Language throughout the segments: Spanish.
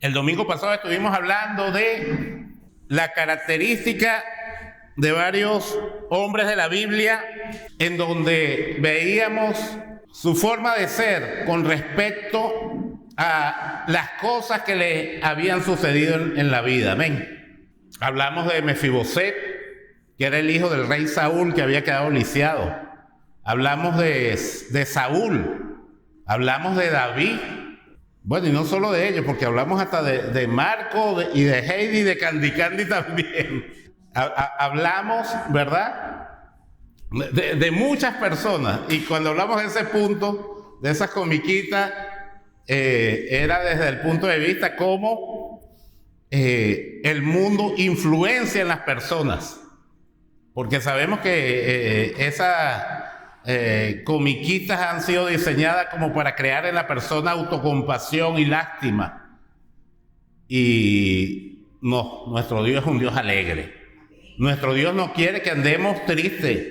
El domingo pasado estuvimos hablando de la característica de varios hombres de la Biblia, en donde veíamos su forma de ser con respecto a las cosas que le habían sucedido en la vida. Amén. Hablamos de Mefiboset, que era el hijo del rey Saúl, que había quedado lisiado. Hablamos de Saúl. Hablamos de David. Bueno, y no solo de ellos, porque hablamos hasta de Marco y de Heidi y de Candy Candy también. Hablamos, ¿verdad?, de muchas personas. Y cuando hablamos de ese punto, de esas comiquitas, era desde el punto de vista cómo el mundo influencia en las personas. Porque sabemos que esas comiquitas han sido diseñadas como para crear en la persona autocompasión y lástima. Y no, nuestro Dios es un Dios alegre. Nuestro Dios no quiere que andemos tristes,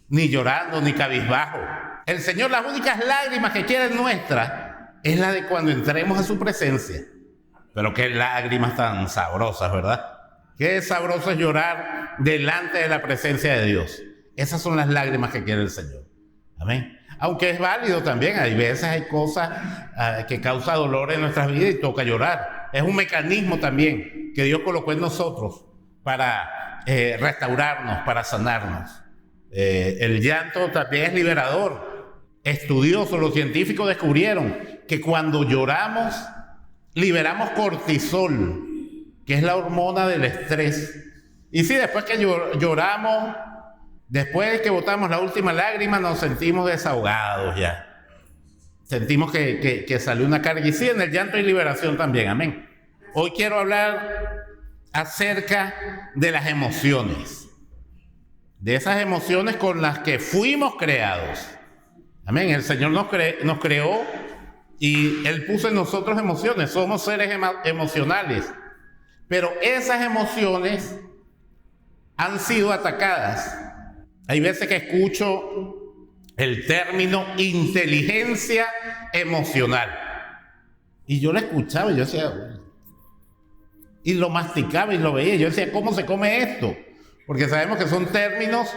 ni llorando, ni cabizbajo. El Señor, las únicas lágrimas que quiere nuestras es la de cuando entremos a su presencia. Pero qué lágrimas tan sabrosas, ¿verdad? Qué sabroso es llorar delante de la presencia de Dios. Esas son las lágrimas que quiere el Señor. Amén. Aunque es válido también, hay veces hay cosas que causan dolor en nuestras vidas y toca llorar. Es un mecanismo también que Dios colocó en nosotros para restaurarnos, para sanarnos. El llanto también es liberador. Estudiosos, los científicos descubrieron que cuando lloramos, liberamos cortisol, que es la hormona del estrés. Y si después que lloramos, después de que botamos la última lágrima, nos sentimos desahogados ya. Sentimos que salió una carga. Y sí, en el llanto hay liberación también. Amén. Hoy quiero hablar acerca de las emociones, de esas emociones con las que fuimos creados. Amén. El Señor nos creó y Él puso en nosotros emociones. Somos seres emocionales, pero esas emociones han sido atacadas. Hay veces que escucho el término inteligencia emocional y yo lo escuchaba y yo decía, y lo masticaba y lo veía. Yo decía, ¿cómo se come esto? Porque sabemos que son términos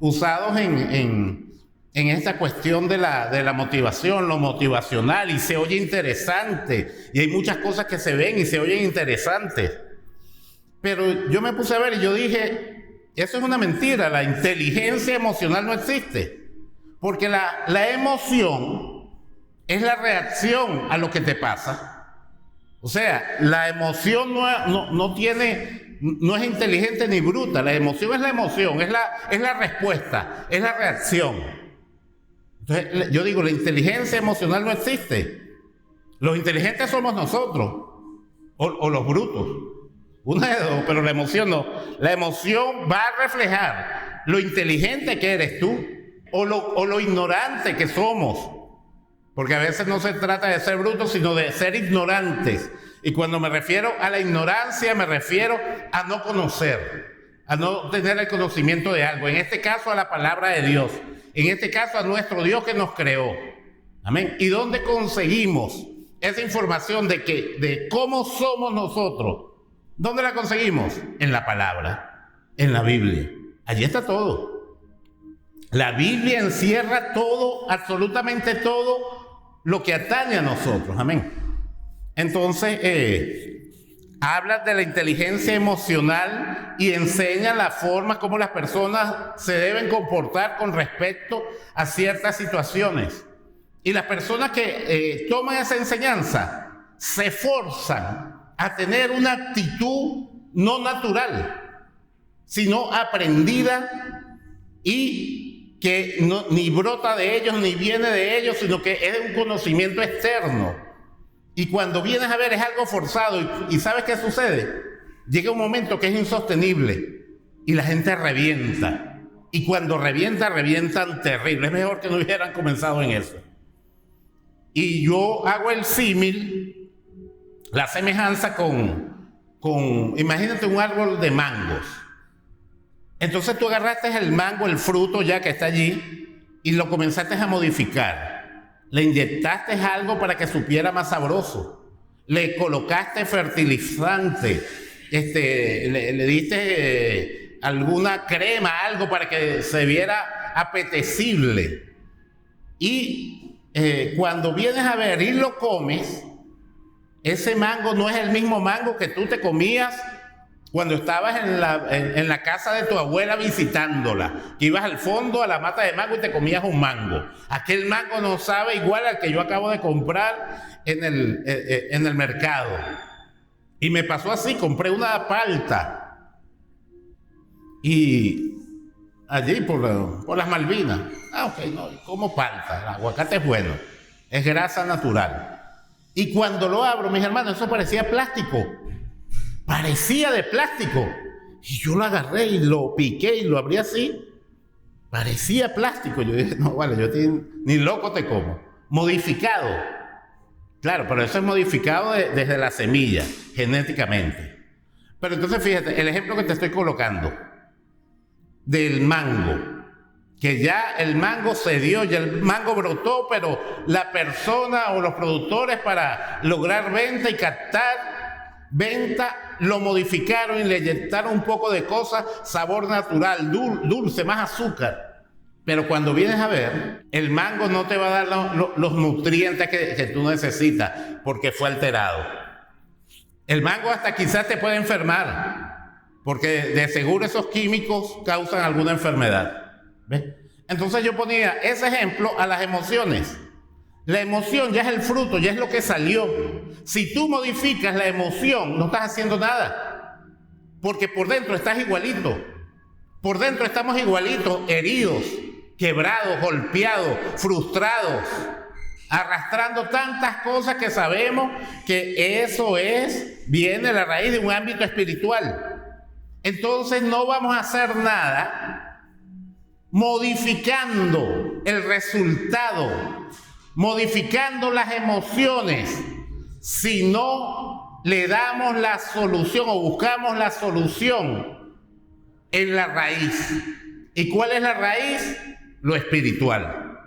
usados en esta cuestión de la motivación, lo motivacional, y se oye interesante. Y hay muchas cosas que se ven y se oyen interesantes. Pero yo me puse a ver y yo dije, eso es una mentira. La inteligencia emocional no existe. Porque la emoción es la reacción a lo que te pasa. O sea, la emoción no es inteligente ni bruta. La emoción es la emoción, es la respuesta, es la reacción. Entonces, yo digo, la inteligencia emocional no existe. Los inteligentes somos nosotros, o los brutos. Una de dos, pero la emoción no. La emoción va a reflejar lo inteligente que eres tú, o lo ignorante que somos. Porque a veces no se trata de ser brutos, sino de ser ignorantes. Y cuando me refiero a la ignorancia, me refiero a no conocer, a no tener el conocimiento de algo. En este caso, a la palabra de Dios. En este caso, a nuestro Dios que nos creó. Amén. ¿Y dónde conseguimos esa información de cómo somos nosotros? ¿Dónde la conseguimos? En la palabra, en la Biblia. Allí está todo. La Biblia encierra todo, absolutamente todo lo que atañe a nosotros. Amén. Entonces, habla de la inteligencia emocional y enseña la forma como las personas se deben comportar con respecto a ciertas situaciones. Y las personas que toman esa enseñanza se esforzan a tener una actitud no natural, sino aprendida y que ni brota de ellos ni viene de ellos, sino que es un conocimiento externo. Y cuando vienes a ver es algo forzado y ¿sabes qué sucede? Llega un momento que es insostenible y la gente revienta. Y cuando revientan terrible. Es mejor que no hubieran comenzado en eso. Y yo hago el símil, la semejanza con imagínate un árbol de mangos. Entonces tú agarraste el mango, el fruto ya que está allí, y lo comenzaste a modificar. Le inyectaste algo para que supiera más sabroso. le colocaste fertilizante, le diste alguna crema, algo para que se viera apetecible. Y cuando vienes a ver y lo comes, ese mango no es el mismo mango que tú te comías cuando estabas en la casa de tu abuela visitándola, que ibas al fondo a la mata de mango y te comías un mango. Aquel mango no sabe igual al que yo acabo de comprar en el mercado. Y me pasó así, compré una palta y allí por las Malvinas. Ok, no, como palta, el aguacate es bueno, es grasa natural. Y cuando lo abro, mis hermanos, eso parecía plástico. Parecía de plástico. Y yo lo agarré y lo piqué y lo abrí así. Parecía plástico. Yo dije, no, vale, ni loco te como. Modificado. Claro, pero eso es modificado desde la semilla, genéticamente. Pero entonces fíjate, el ejemplo que te estoy colocando del mango. Que ya el mango se dio, ya el mango brotó, pero la persona o los productores para lograr venta y captar venta lo modificaron y le inyectaron un poco de cosas, sabor natural, dulce, más azúcar. Pero cuando vienes a ver, el mango no te va a dar los nutrientes que tú necesitas porque fue alterado. El mango hasta quizás te puede enfermar porque de seguro esos químicos causan alguna enfermedad. ¿Ves? Entonces yo ponía ese ejemplo a las emociones. La emoción ya es el fruto, ya es lo que salió. Si tú modificas la emoción, no estás haciendo nada. Porque por dentro estás igualito. Por dentro estamos igualitos, heridos, quebrados, golpeados, frustrados, arrastrando tantas cosas que sabemos que eso viene a la raíz de un ámbito espiritual. Entonces no vamos a hacer nada modificando el resultado, modificando las emociones, si no le damos la solución o buscamos la solución en la raíz. ¿Y cuál es la raíz? Lo espiritual.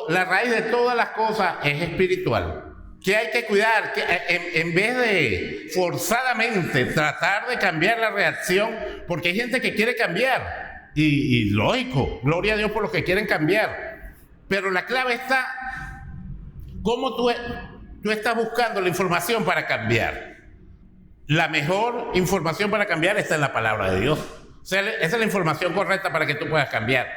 La raíz de todas las cosas es espiritual. Que hay que cuidar, que en vez de forzadamente tratar de cambiar la reacción, porque hay gente que quiere cambiar. Y lógico, gloria a Dios por los que quieren cambiar. Pero la clave está, ¿cómo tú estás buscando la información para cambiar? La mejor información para cambiar está en la palabra de Dios. O sea, esa es la información correcta para que tú puedas cambiar.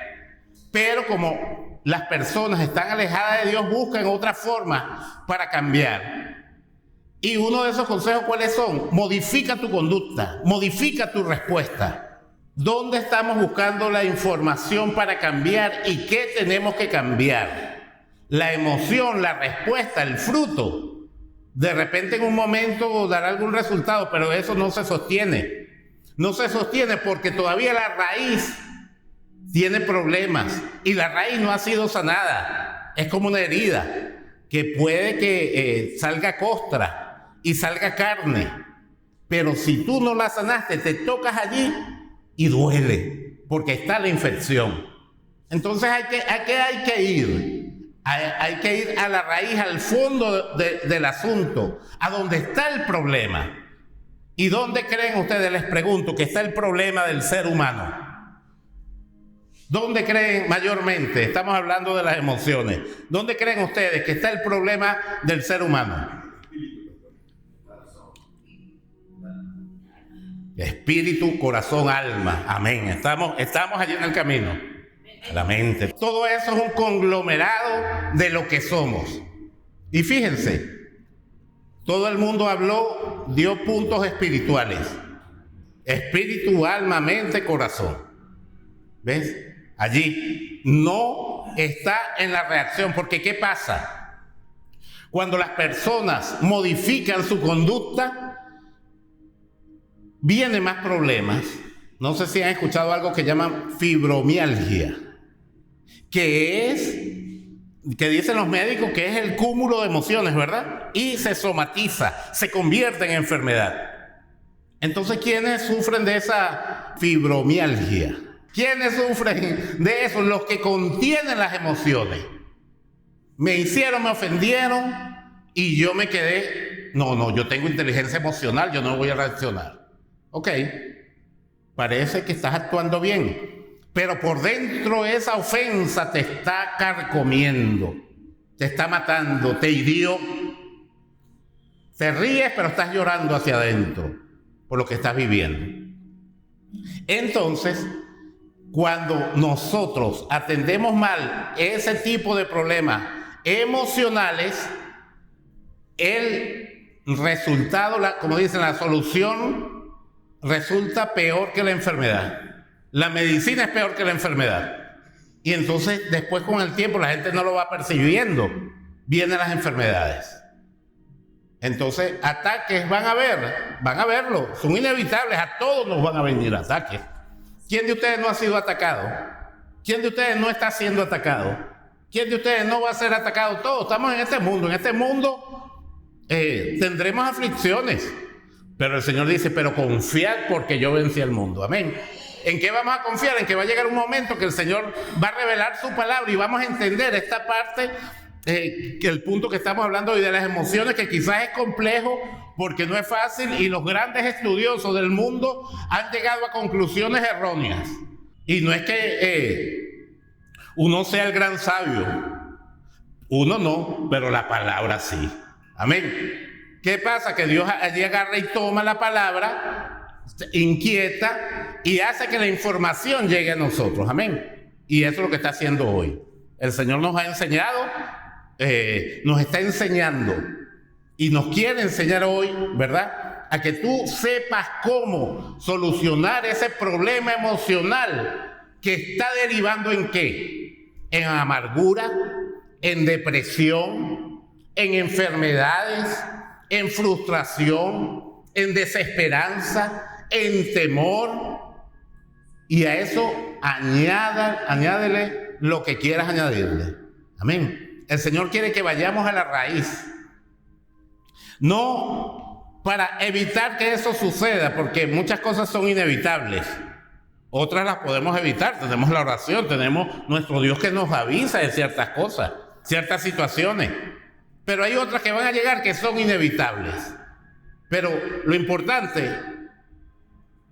Pero como las personas están alejadas de Dios, buscan otra forma para cambiar. Y uno de esos consejos, ¿cuáles son? Modifica tu conducta, modifica tu respuesta. ¿Dónde estamos buscando la información para cambiar y qué tenemos que cambiar? La emoción, la respuesta, el fruto. De repente en un momento dará algún resultado, pero eso no se sostiene. No se sostiene porque todavía la raíz tiene problemas y la raíz no ha sido sanada. Es como una herida que puede que salga costra y salga carne. Pero si tú no la sanaste, te tocas allí y duele, porque está la infección. Entonces hay que ir a la raíz, al fondo del asunto, a donde está el problema. ¿Y dónde creen ustedes, les pregunto, que está el problema del ser humano? ¿Dónde creen mayormente? Estamos hablando de las emociones. ¿Dónde creen ustedes que está el problema del ser humano? Espíritu, corazón, alma. Amén. Estamos allí en el camino. La mente. Todo eso es un conglomerado de lo que somos. Y fíjense, todo el mundo dio puntos espirituales. Espíritu, alma, mente, corazón. ¿Ves? Allí no está en la reacción. Porque ¿qué pasa? Cuando las personas modifican su conducta, vienen más problemas. No sé si han escuchado algo que llaman fibromialgia, que dicen los médicos que es el cúmulo de emociones, ¿verdad? Y se somatiza, se convierte en enfermedad. Entonces, ¿quiénes sufren de esa fibromialgia? ¿Quiénes sufren de eso? Los que contienen las emociones. Me hicieron, me ofendieron, y yo me quedé, no, yo tengo inteligencia emocional, yo no voy a reaccionar. Ok, parece que estás actuando bien, pero por dentro esa ofensa te está carcomiendo, te está matando, te hirió. Te ríes, pero estás llorando hacia adentro por lo que estás viviendo. Entonces, cuando nosotros atendemos mal ese tipo de problemas emocionales, el resultado, como dicen, la solución resulta peor que la enfermedad. La medicina es peor que la enfermedad. Y entonces, después con el tiempo, la gente no lo va percibiendo. Vienen las enfermedades. Entonces, ataques van a verlo, son inevitables, a todos nos van a venir ataques. ¿Quién de ustedes no ha sido atacado? ¿Quién de ustedes no está siendo atacado? ¿Quién de ustedes no va a ser atacado? Todos estamos en este mundo tendremos aflicciones, pero el Señor dice, pero confiad porque yo vencí al mundo, amén. ¿En qué vamos a confiar? En que va a llegar un momento que el Señor va a revelar su palabra y vamos a entender esta parte, que el punto que estamos hablando hoy de las emociones, que quizás es complejo porque no es fácil y los grandes estudiosos del mundo han llegado a conclusiones erróneas. Y no es que uno sea el gran sabio, uno no, pero la palabra sí. Amén. ¿Qué pasa? Que Dios allí agarra y toma la palabra, inquieta y hace que la información llegue a nosotros. Amén. Y eso es lo que está haciendo hoy. El Señor nos ha enseñado, nos está enseñando y nos quiere enseñar hoy, ¿verdad? A que tú sepas cómo solucionar ese problema emocional que está derivando ¿en qué? En amargura, en depresión, en enfermedades, en frustración, en desesperanza, en temor. Y a eso añádele lo que quieras añadirle. Amén. El Señor quiere que vayamos a la raíz. No para evitar que eso suceda, porque muchas cosas son inevitables. Otras las podemos evitar. Tenemos la oración, tenemos nuestro Dios que nos avisa de ciertas cosas, ciertas situaciones. Pero hay otras que van a llegar que son inevitables. Pero lo importante,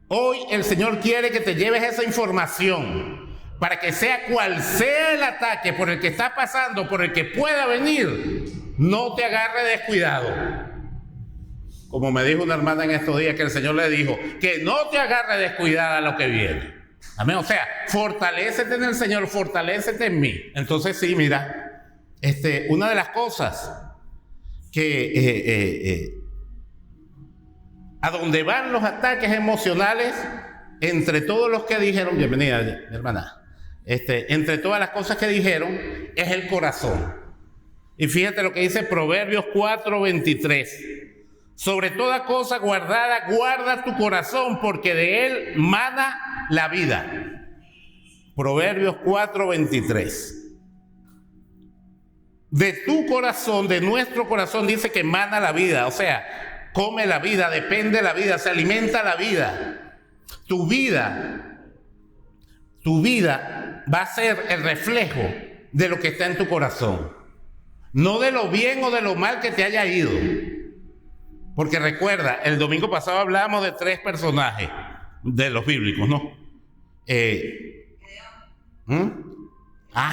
hoy el Señor quiere que te lleves esa información para que sea cual sea el ataque por el que estás pasando, por el que pueda venir, no te agarre descuidado. Como me dijo una hermana en estos días, que el Señor le dijo, que no te agarre descuidada a lo que viene. Amén. O sea, fortalécete en el Señor, fortalécete en mí. Entonces sí, mira, una de las cosas que a donde van los ataques emocionales, entre todos los que dijeron, bienvenida mi hermana, entre todas las cosas que dijeron, es el corazón. Y fíjate lo que dice Proverbios 4:23. Sobre toda cosa guardada, guarda tu corazón, porque de él mana la vida. Proverbios 4:23. De tu corazón, de nuestro corazón, dice que mana la vida. O sea, come la vida, depende la vida, se alimenta la vida. Tu vida va a ser el reflejo de lo que está en tu corazón. No de lo bien o de lo mal que te haya ido. Porque recuerda, el domingo pasado hablábamos de 3 personajes de los bíblicos, ¿no?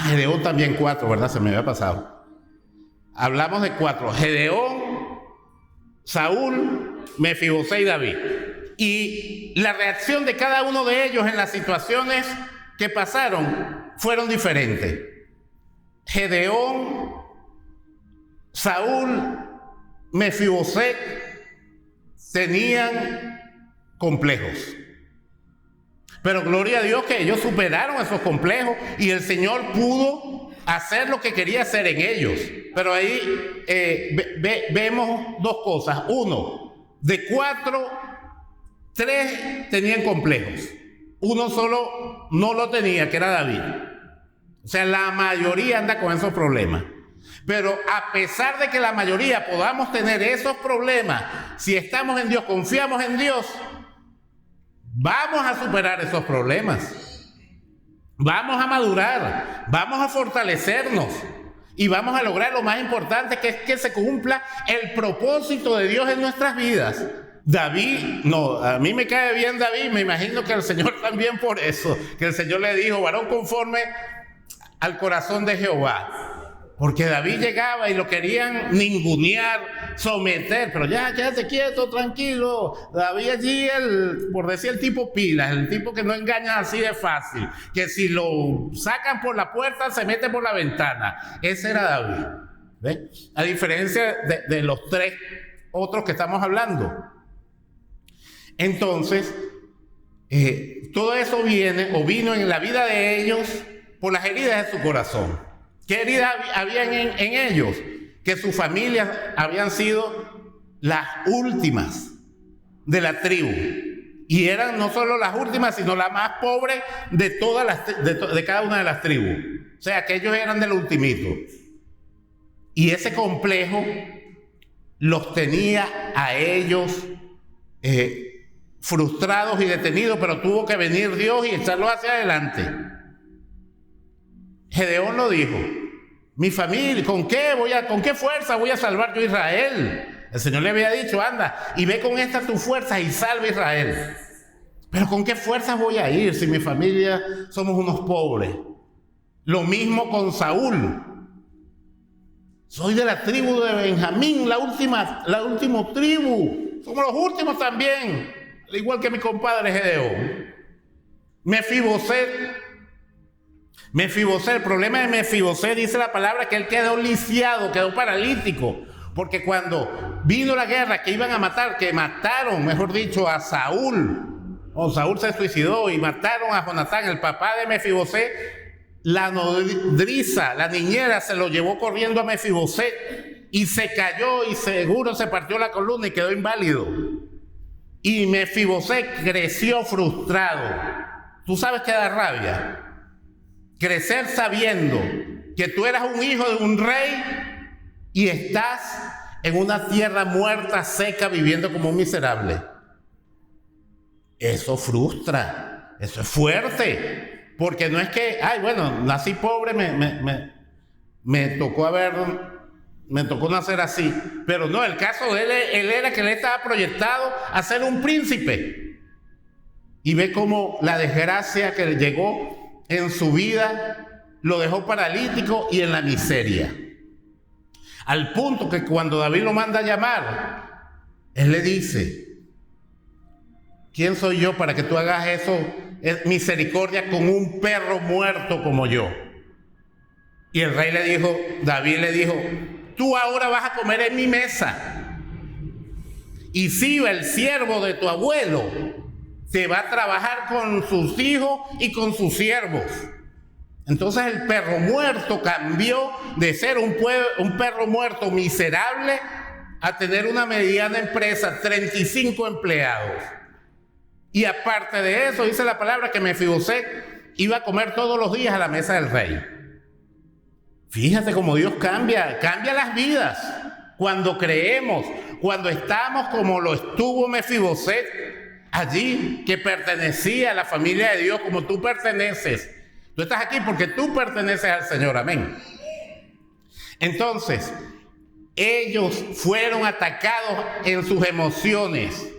Gedeón también 4, ¿verdad? Se me había pasado. Hablamos de 4. Gedeón, Saúl, Mefibosé y David. Y la reacción de cada uno de ellos en las situaciones que pasaron fueron diferentes. Gedeón, Saúl, Mefibosé tenían complejos. Pero gloria a Dios que ellos superaron esos complejos y el Señor pudo hacer lo que quería hacer en ellos. Pero ahí vemos 2 cosas. 1, de 4, 3 tenían complejos. 1 solo no lo tenía, que era David. O sea, la mayoría anda con esos problemas. Pero a pesar de que la mayoría podamos tener esos problemas, si estamos en Dios, confiamos en Dios, vamos a superar esos problemas. Vamos a madurar, vamos a fortalecernos. Y vamos a lograr lo más importante, que es que se cumpla el propósito de Dios en nuestras vidas. David, no, a mí me cae bien David, me imagino que el Señor también por eso, que el Señor le dijo, varón conforme al corazón de Jehová. Porque David llegaba y lo querían ningunear, someter, pero ya, quédate quieto, tranquilo. David allí, por decir el tipo pilas, el tipo que no engaña así de fácil, que si lo sacan por la puerta, se mete por la ventana. Ese era David. ¿Ves? A diferencia de los tres otros que estamos hablando. Entonces, todo eso vino en la vida de ellos por las heridas de su corazón. ¿Qué heridas habían en ellos? Que sus familias habían sido las últimas de la tribu. Y eran no solo las últimas, sino las más pobres de de cada una de las tribus. O sea, que ellos eran del ultimito. Y ese complejo los tenía a ellos frustrados y detenidos, pero tuvo que venir Dios y echarlos hacia adelante. Gedeón lo dijo, mi familia, ¿con qué fuerza voy a salvar yo a Israel? El Señor le había dicho, anda y ve con estas tus fuerzas y salva a Israel. Pero ¿con qué fuerzas voy a ir si mi familia somos unos pobres? Lo mismo con Saúl. Soy de la tribu de Benjamín, la última tribu. Somos los últimos también, al igual que mi compadre Gedeón. Mefiboset, el problema de Mefiboset, dice la palabra que él quedó lisiado, quedó paralítico, porque cuando vino la guerra que iban a matar, que mataron, mejor dicho, a Saúl, Saúl se suicidó y mataron a Jonatán, el papá de Mefiboset, la nodriza, la niñera, se lo llevó corriendo a Mefiboset y se cayó y seguro se partió la columna y quedó inválido. Y Mefiboset creció frustrado. ¿Tú sabes qué da rabia? Crecer sabiendo que tú eras un hijo de un rey y estás en una tierra muerta, seca, viviendo como un miserable. Eso frustra, eso es fuerte, porque no es que, nací pobre, me tocó nacer así, pero no, el caso de él era que él estaba proyectado a ser un príncipe. Y ve cómo la desgracia que le llegó en su vida lo dejó paralítico y en la miseria. Al punto que cuando David lo manda a llamar, él le dice, ¿quién soy yo para que tú hagas eso? Es misericordia con un perro muerto como yo. Y el rey David le dijo, tú ahora vas a comer en mi mesa. Y Siba, el siervo de tu abuelo, se va a trabajar con sus hijos y con sus siervos. Entonces el perro muerto cambió de ser un perro muerto miserable a tener una mediana empresa, 35 empleados. Y aparte de eso, dice la palabra que Mefiboset iba a comer todos los días a la mesa del rey. Fíjate cómo Dios cambia las vidas. Cuando creemos, cuando estamos como lo estuvo Mefiboset, allí, que pertenecía a la familia de Dios como tú perteneces. Tú estás aquí porque tú perteneces al Señor, amén. Entonces, ellos fueron atacados en sus emociones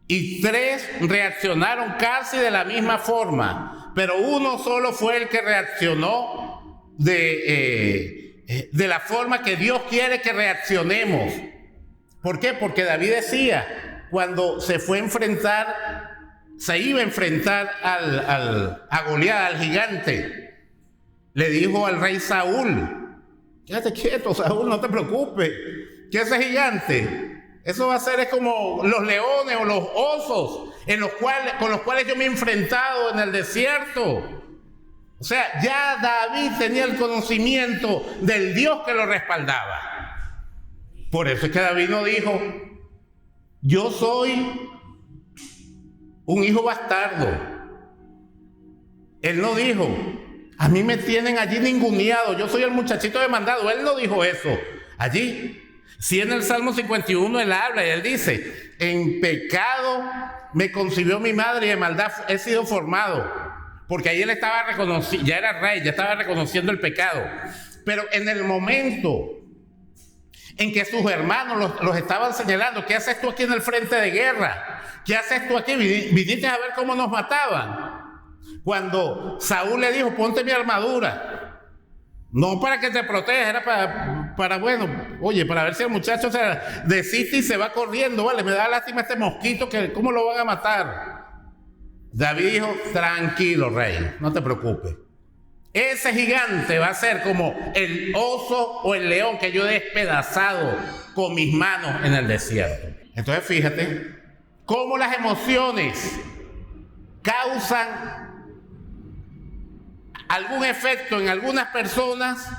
y tres reaccionaron casi de la misma forma, pero uno solo fue el que reaccionó de la forma que Dios quiere que reaccionemos. ¿Por qué? Porque David decía, cuando se iba a enfrentar a Goliat, al gigante, le dijo al rey Saúl, quédate quieto, Saúl, no te preocupes, que ese gigante, eso va a ser es como los leones o los osos con los cuales yo me he enfrentado en el desierto. O sea, ya David tenía el conocimiento del Dios que lo respaldaba. Por eso es que David no dijo, yo soy un hijo bastardo. Él no dijo, a mí me tienen allí ninguneado, yo soy el muchachito demandado. Él no dijo eso allí. Sí, en el Salmo 51 él habla y él dice, en pecado me concibió mi madre y en maldad he sido formado. Porque ahí él estaba reconociendo, ya era rey, ya estaba reconociendo el pecado. Pero en el momento en que sus hermanos los estaban señalando, ¿qué haces tú aquí en el frente de guerra? ¿Qué haces tú aquí? Viniste a ver cómo nos mataban. Cuando Saúl le dijo, ponte mi armadura, no para que te proteja, era para ver si el muchacho se desiste y se va corriendo, vale, me da lástima este mosquito, que ¿cómo lo van a matar? David dijo, tranquilo, rey, no te preocupes. Ese gigante va a ser como el oso o el león que yo he despedazado con mis manos en el desierto. Entonces fíjate cómo las emociones causan algún efecto en algunas personas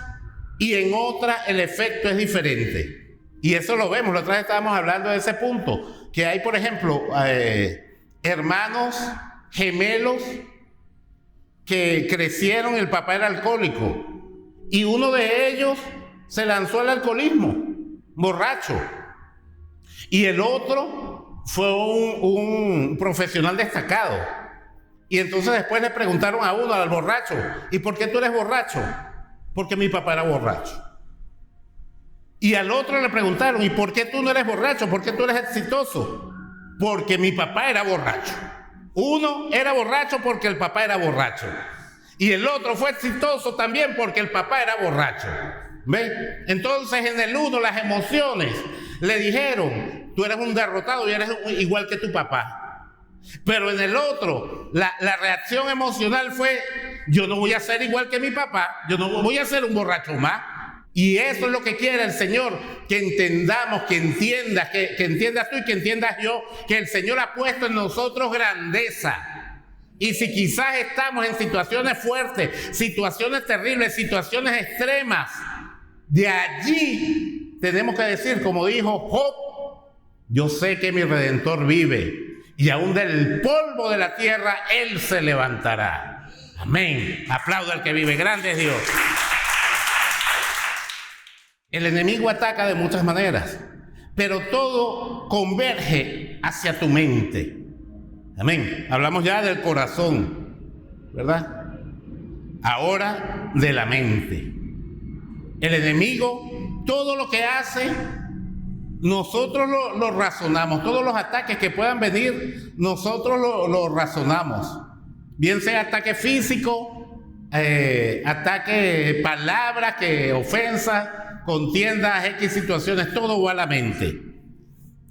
y en otras el efecto es diferente. Y eso lo vemos, la otra vez estábamos hablando de ese punto, que hay, por ejemplo, hermanos gemelos que crecieron, el papá era alcohólico y uno de ellos se lanzó al alcoholismo, borracho, y el otro fue un profesional destacado. Y entonces después le preguntaron a uno, al borracho, ¿y por qué tú eres borracho? Porque mi papá era borracho. Y al otro le preguntaron, ¿y por qué tú no eres borracho? ¿Por qué tú eres exitoso? Porque mi papá era borracho. Uno era borracho porque el papá era borracho. Y el otro fue exitoso también porque el papá era borracho. ¿Ven? Entonces en el uno las emociones le dijeron, tú eres un derrotado y eres igual que tu papá. Pero en el otro, la reacción emocional fue, yo no voy a ser igual que mi papá, yo no voy a ser un borracho más. Y eso es lo que quiere el Señor, que entendamos, que entiendas, que entiendas tú y que entiendas yo, que el Señor ha puesto en nosotros grandeza. Y si quizás estamos en situaciones fuertes, situaciones terribles, situaciones extremas, de allí tenemos que decir, como dijo Job, yo sé que mi Redentor vive y aún del polvo de la tierra Él se levantará. Amén. Aplauda al que vive. Grande es Dios. El enemigo ataca de muchas maneras, pero todo converge hacia tu mente. Amén. Hablamos ya del corazón, ¿verdad? Ahora de la mente. El enemigo, todo lo que hace, nosotros lo razonamos. Todos los ataques que puedan venir, nosotros lo razonamos. Bien sea ataque físico, ataque palabras, que ofensas, contiendas, X situaciones, todo va a la mente.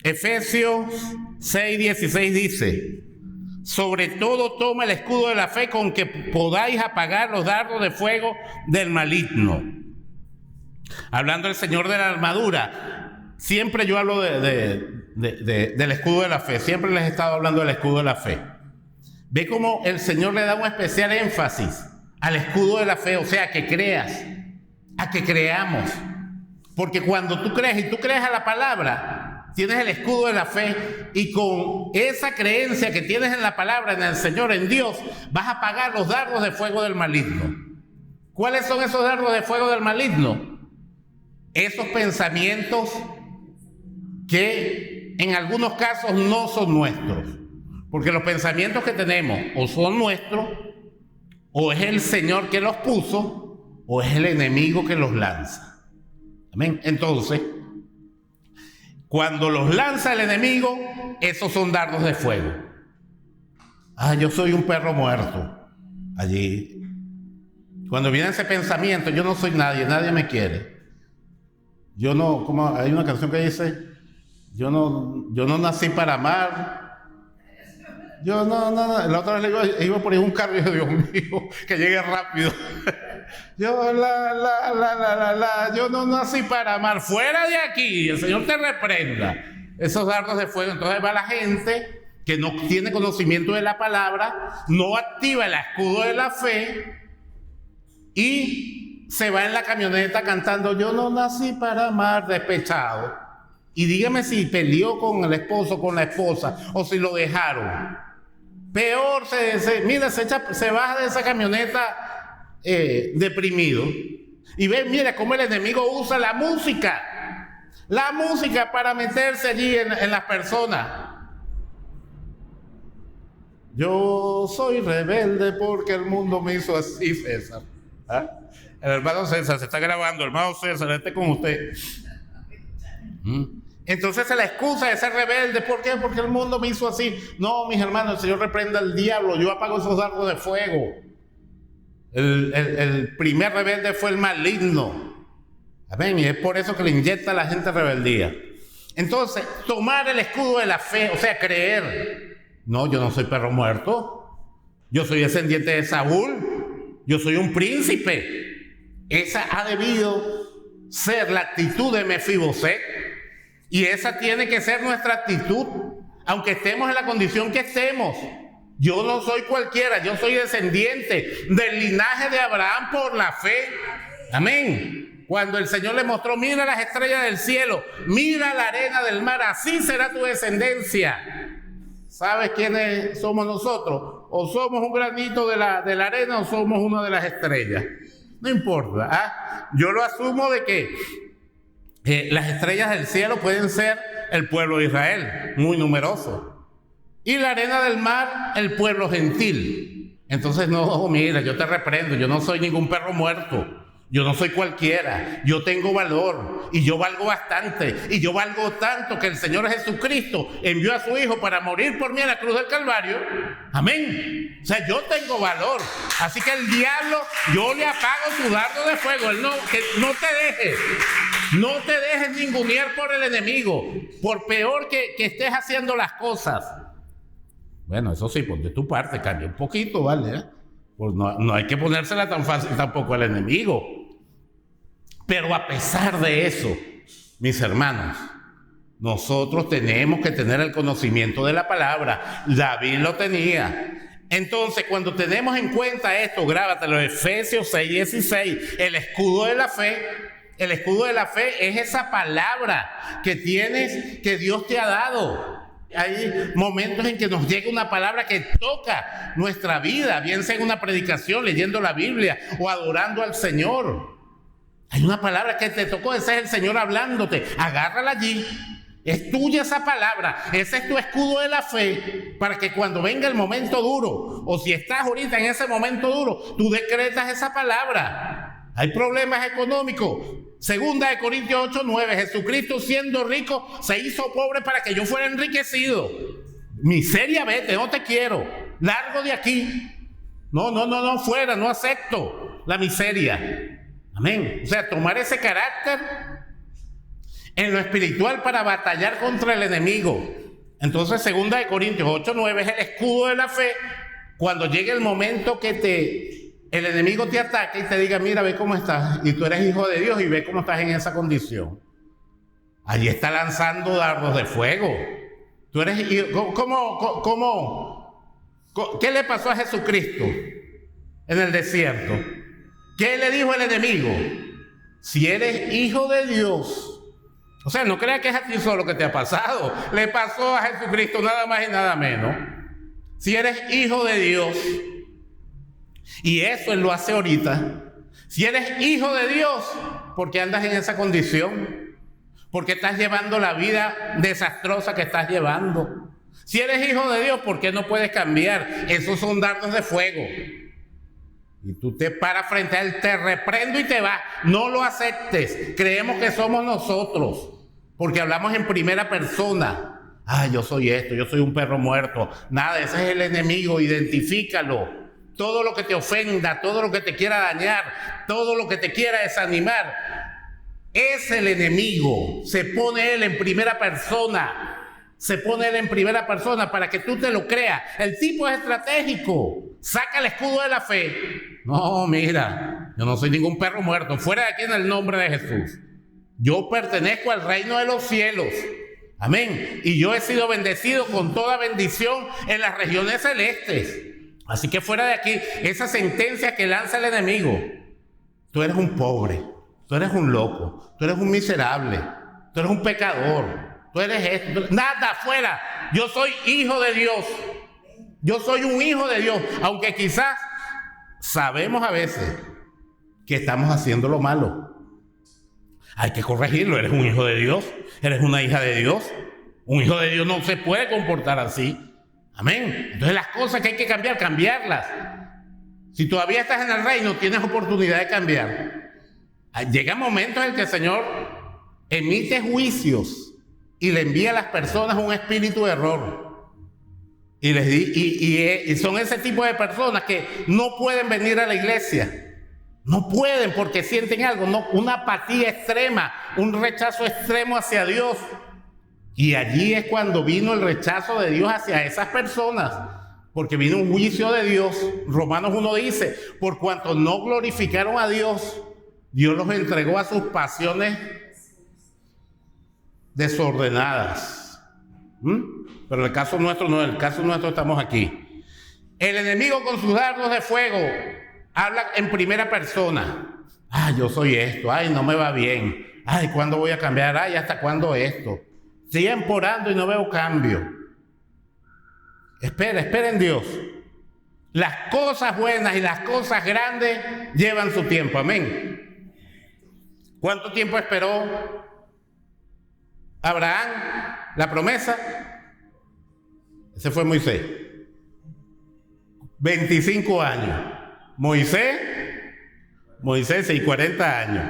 Efesios 6:16 dice, sobre todo toma el escudo de la fe con que podáis apagar los dardos de fuego del maligno. Hablando del Señor de la armadura, siempre yo hablo del escudo de la fe, siempre les he estado hablando del escudo de la fe. Ve cómo el Señor le da un especial énfasis al escudo de la fe, o sea, que creas, a que creamos. Porque cuando tú crees y tú crees a la palabra, tienes el escudo de la fe y con esa creencia que tienes en la palabra, en el Señor, en Dios, vas a apagar los dardos de fuego del maligno. ¿Cuáles son esos dardos de fuego del maligno? Esos pensamientos que en algunos casos no son nuestros. Porque los pensamientos que tenemos o son nuestros, o es el Señor que los puso, o es el enemigo que los lanza. Amén. Entonces, cuando los lanza el enemigo, esos son dardos de fuego. Yo soy un perro muerto. Allí, cuando viene ese pensamiento, yo no soy nadie, nadie me quiere. Yo no, como hay una canción que dice, yo no nací para amar. Yo no, la otra vez iba por ahí un carro y dije, Dios mío, que llegue rápido. Yo no nací para amar. Fuera de aquí, el Señor te reprenda. Esos dardos de fuego. Entonces va la gente que no tiene conocimiento de la palabra, no activa el escudo de la fe y se va en la camioneta cantando, yo no nací para amar, despechado. Y dígame si peleó con el esposo, con la esposa, o si lo dejaron. Peor, se baja de esa camioneta deprimido. Y ve, mira cómo el enemigo usa la música para meterse allí en las personas. Yo soy rebelde porque el mundo me hizo así, César. El hermano César se está grabando, hermano César, esté con usted. Entonces la excusa de ser rebelde, ¿por qué? Porque el mundo me hizo así. No, mis hermanos, el Señor reprenda al diablo, yo apago esos dardos de fuego. El primer rebelde fue el maligno. Amén, y es por eso que le inyecta a la gente rebeldía. Entonces, tomar el escudo de la fe, o sea, creer. No, yo no soy perro muerto. Yo soy descendiente de Saúl. Yo soy un príncipe. Esa ha debido ser la actitud de Mefiboset. Y esa tiene que ser nuestra actitud, aunque estemos en la condición que estemos. Yo no soy cualquiera, yo soy descendiente del linaje de Abraham por la fe. Amén. Cuando el Señor le mostró, mira las estrellas del cielo, mira la arena del mar, así será tu descendencia. ¿Sabes quiénes somos nosotros? O somos un granito de la arena o somos una de las estrellas. No importa, ¿ah? Yo lo asumo de que las estrellas del cielo pueden ser el pueblo de Israel, muy numeroso. Y la arena del mar, el pueblo gentil. Entonces, no, mira, yo te reprendo, yo no soy ningún perro muerto. Yo no soy cualquiera, yo tengo valor y yo valgo bastante y yo valgo tanto que el Señor Jesucristo envió a su Hijo para morir por mí en la cruz del Calvario. Amén. O sea, yo tengo valor. Así que el diablo, yo le apago tu dardo de fuego. Él que no te dejes ningunear por el enemigo, por peor que estés haciendo las cosas. Bueno, eso sí, ponte tu parte, cambia un poquito, ¿vale? Pues no hay que ponérsela tan fácil tampoco al enemigo. Pero a pesar de eso, mis hermanos, nosotros tenemos que tener el conocimiento de la palabra. David lo tenía. Entonces, cuando tenemos en cuenta esto, grábatelo, Efesios 6:16, el escudo de la fe. El escudo de la fe es esa palabra que tienes, que Dios te ha dado. Hay momentos en que nos llega una palabra que toca nuestra vida, bien sea en una predicación, leyendo la Biblia o adorando al Señor. Hay una palabra que te tocó, ese es el Señor hablándote. Agárrala allí. Es tuya esa palabra. Ese es tu escudo de la fe para que cuando venga el momento duro, o si estás ahorita en ese momento duro, tú decretas esa palabra. Hay problemas económicos. Segunda de Corintios 8:9, Jesucristo siendo rico se hizo pobre para que yo fuera enriquecido. Miseria, vete, no te quiero. Largo de aquí. No, fuera, no acepto la miseria. Amén. O sea, tomar ese carácter en lo espiritual para batallar contra el enemigo. Entonces, segunda de Corintios 8:9 es el escudo de la fe. Cuando llegue el momento que el enemigo te ataque y te diga, mira, ve cómo estás, y tú eres hijo de Dios y ve cómo estás en esa condición. Allí está lanzando dardos de fuego. Tú eres hijo. ¿Qué le pasó a Jesucristo en el desierto? ¿Qué le dijo el enemigo? Si eres hijo de Dios. O sea, no creas que es a ti solo que te ha pasado. Le pasó a Jesucristo nada más y nada menos. Si eres hijo de Dios. Y eso Él lo hace ahorita. Si eres hijo de Dios, ¿por qué andas en esa condición? ¿Por qué estás llevando la vida desastrosa que estás llevando? Si eres hijo de Dios, ¿por qué no puedes cambiar? Esos son dardos de fuego. Y tú te paras frente a Él, te reprendo y te vas. No lo aceptes. Creemos que somos nosotros, porque hablamos en primera persona. Yo soy esto, yo soy un perro muerto. Nada, ese es el enemigo, identifícalo. Todo lo que te ofenda, todo lo que te quiera dañar, todo lo que te quiera desanimar, es el enemigo. Se pone él en primera persona. Se pone él en primera persona para que tú te lo creas. El tipo es estratégico. Saca el escudo de la fe. No, mira, yo no soy ningún perro muerto. Fuera de aquí en el nombre de Jesús. Yo pertenezco al reino de los cielos. Amén. Y yo he sido bendecido con toda bendición en las regiones celestes. Así que fuera de aquí, esa sentencia que lanza el enemigo. Tú eres un pobre. Tú eres un loco. Tú eres un miserable. Tú eres un pecador. Tú eres esto. Nada, fuera. Yo soy hijo de Dios. Yo soy un hijo de Dios. Aunque quizás sabemos a veces que estamos haciendo lo malo. Hay que corregirlo. Eres un hijo de Dios. Eres una hija de Dios. Un hijo de Dios no se puede comportar así. Amén. Entonces las cosas que hay que cambiar, cambiarlas. Si todavía estás en el reino, tienes oportunidad de cambiar. Llega momentos en que el Señor emite juicios y le envía a las personas un espíritu de error. Y son ese tipo de personas que no pueden venir a la iglesia. No pueden porque sienten algo, una apatía extrema, un rechazo extremo hacia Dios. Y allí es cuando vino el rechazo de Dios hacia esas personas, porque vino un juicio de Dios. Romanos 1 dice, por cuanto no glorificaron a Dios, Dios los entregó a sus pasiones desordenadas. Pero en el caso nuestro no, en el caso nuestro estamos aquí. El enemigo con sus dardos de fuego habla en primera persona. Ay, yo soy esto. Ay, no me va bien. Ay, ¿cuándo voy a cambiar? Ay, ¿hasta cuándo esto? Siguen orando y no veo cambio. Espera en Dios. Las cosas buenas y las cosas grandes llevan su tiempo. Amén. ¿Cuánto tiempo esperó Abraham la promesa? Ese fue Moisés. 25 años. Moisés, sí, 40 años.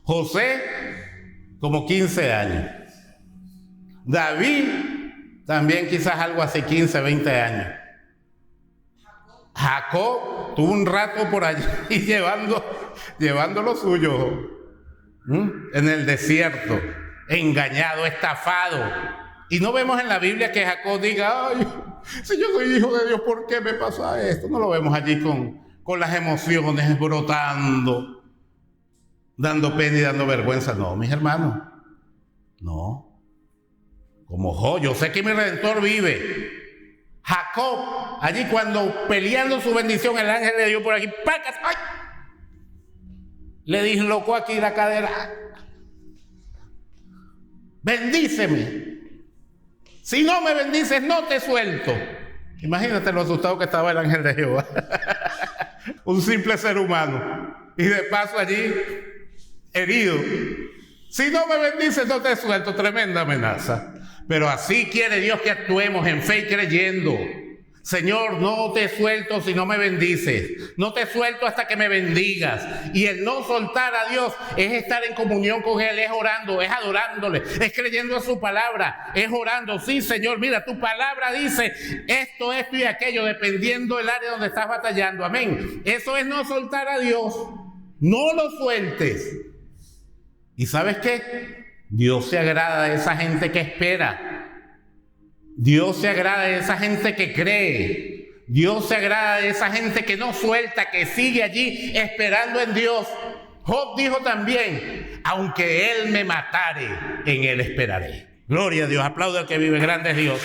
José, como 15 años. David, también quizás algo así, 15, 20 años. Jacob tuvo un rato por allí llevando lo suyo en el desierto, engañado, estafado. Y no vemos en la Biblia que Jacob diga, ay, si yo soy hijo de Dios, ¿por qué me pasa esto? No lo vemos allí con las emociones brotando, dando pena y dando vergüenza. No, mis hermanos, no. Como yo sé que mi Redentor vive. Jacob, allí cuando peleando su bendición, el ángel le dio por aquí, ¡pacas! ¡Ay! Le dislocó aquí la cadera. Bendíceme. Si no me bendices, no te suelto. Imagínate lo asustado que estaba el ángel de Jehová. Un simple ser humano. Y de paso allí, herido. Si no me bendices, no te suelto. Tremenda amenaza. Pero así quiere Dios que actuemos en fe y creyendo. Señor, no te suelto si no me bendices. No te suelto hasta que me bendigas. Y el no soltar a Dios es estar en comunión con Él, es orando, es adorándole, es creyendo en su palabra, es orando. Sí, Señor, mira, tu palabra dice esto y aquello, dependiendo del área donde estás batallando. Amén. Eso es no soltar a Dios. No lo sueltes. ¿Y sabes qué? Dios se agrada de esa gente que espera. Dios se agrada de esa gente que cree. Dios se agrada de esa gente que no suelta, que sigue allí esperando en Dios. Job dijo también, aunque Él me matare, en Él esperaré. Gloria a Dios, aplaude al que vive, grande es Dios.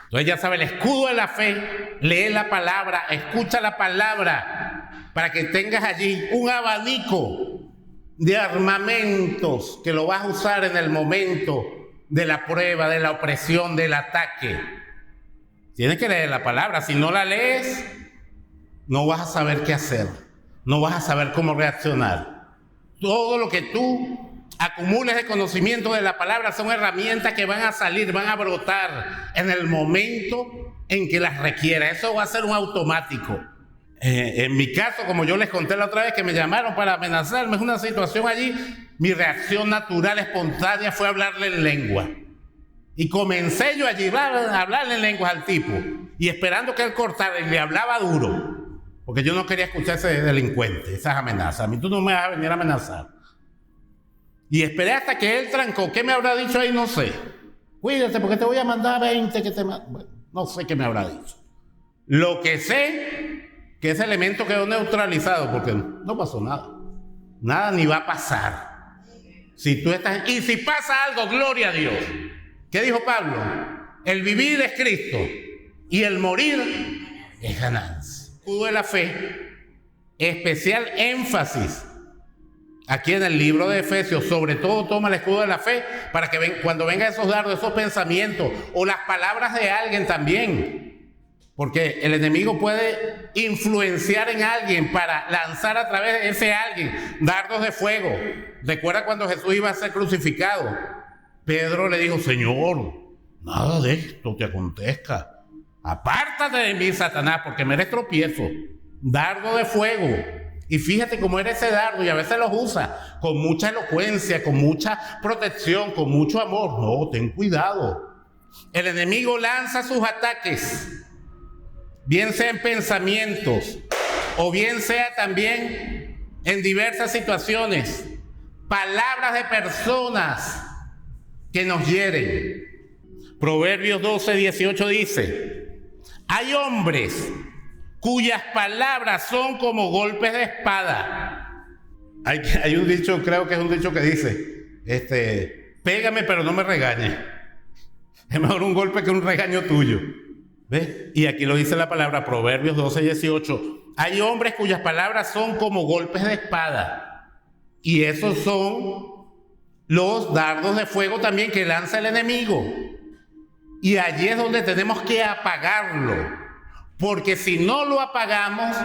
Entonces ya sabe, el escudo de la fe, lee la palabra, escucha la palabra, para que tengas allí un abanico de armamentos que lo vas a usar en el momento de la prueba, de la opresión, del ataque. Tienes que leer la palabra. Si no la lees, no vas a saber qué hacer, no vas a saber cómo reaccionar. Todo lo que tú acumules de conocimiento de la palabra son herramientas que van a salir, van a brotar en el momento en que las requiera. Eso va a ser un automático. En mi caso, como yo les conté la otra vez que me llamaron para amenazarme, es una situación allí, mi reacción natural, espontánea fue hablarle en lengua. Y comencé yo allí a hablarle en lenguas al tipo, y esperando que él cortara, y le hablaba duro, porque yo no quería escuchar ese delincuente, esas amenazas. A mí tú no me vas a venir a amenazar. Y esperé hasta que él trancó. ¿Qué me habrá dicho ahí? No sé. Cuídate porque te voy a mandar 20 que te... Bueno, no sé qué me habrá dicho. Lo que sé, que ese elemento quedó neutralizado porque no pasó nada. Nada ni va a pasar. Si tú estás... Y si pasa algo, gloria a Dios. ¿Qué dijo Pablo? El vivir es Cristo y el morir es ganancia. Escudo de la fe, especial énfasis aquí en el libro de Efesios. Sobre todo toma el escudo de la fe para que cuando vengan esos dardos, esos pensamientos o las palabras de alguien también, porque el enemigo puede influenciar en alguien para lanzar a través de ese alguien dardos de fuego. Recuerda cuando Jesús iba a ser crucificado, Pedro le dijo: Señor, nada de esto te acontezca. Apártate de mí, Satanás, porque me eres tropiezo. Dardo de fuego. Y fíjate cómo eres ese dardo, y a veces los usa con mucha elocuencia, con mucha protección, con mucho amor. No, ten cuidado. El enemigo lanza sus ataques, bien sea en pensamientos, o bien sea también en diversas situaciones. Palabras de personas que nos hieren. Proverbios 12:18 dice: hay hombres cuyas palabras son como golpes de espada. Hay un dicho, creo que es un dicho que dice, pégame pero no me regañes. Es mejor un golpe que un regaño tuyo. ¿Ves? Y aquí lo dice la palabra, Proverbios 12:18. Hay hombres cuyas palabras son como golpes de espada. Y esos son los dardos de fuego también que lanza el enemigo. Y allí es donde tenemos que apagarlo. Porque si no lo apagamos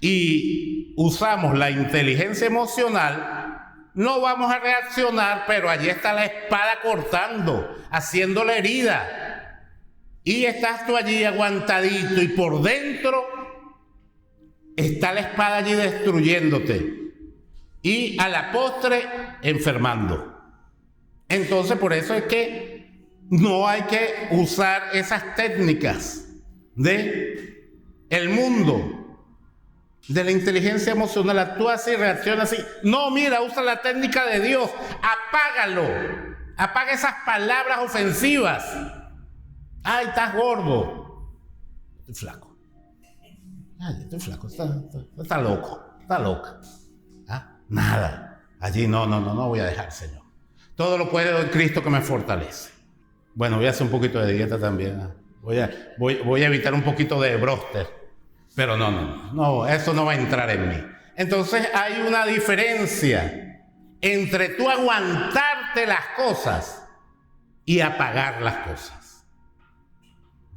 y usamos la inteligencia emocional, no vamos a reaccionar, pero allí está la espada cortando, haciéndole herida. Y estás tú allí aguantadito y por dentro está la espada allí destruyéndote. Y a la postre enfermando. Entonces por eso es que no hay que usar esas técnicas de el mundo, de la inteligencia emocional. Actúa así, reacciona así. No, mira, usa la técnica de Dios. Apágalo. Apaga esas palabras ofensivas. Ay, estás gordo. Estoy flaco. Ay, estoy flaco. Está loco. Está loca. ¿Ah? Nada. Allí no voy a dejar, Señor. Todo lo puedo en Cristo que me fortalece. Bueno, voy a hacer un poquito de dieta también. Voy a evitar un poquito de bróster. Pero no, eso no va a entrar en mí. Entonces hay una diferencia entre tú aguantarte las cosas y apagar las cosas.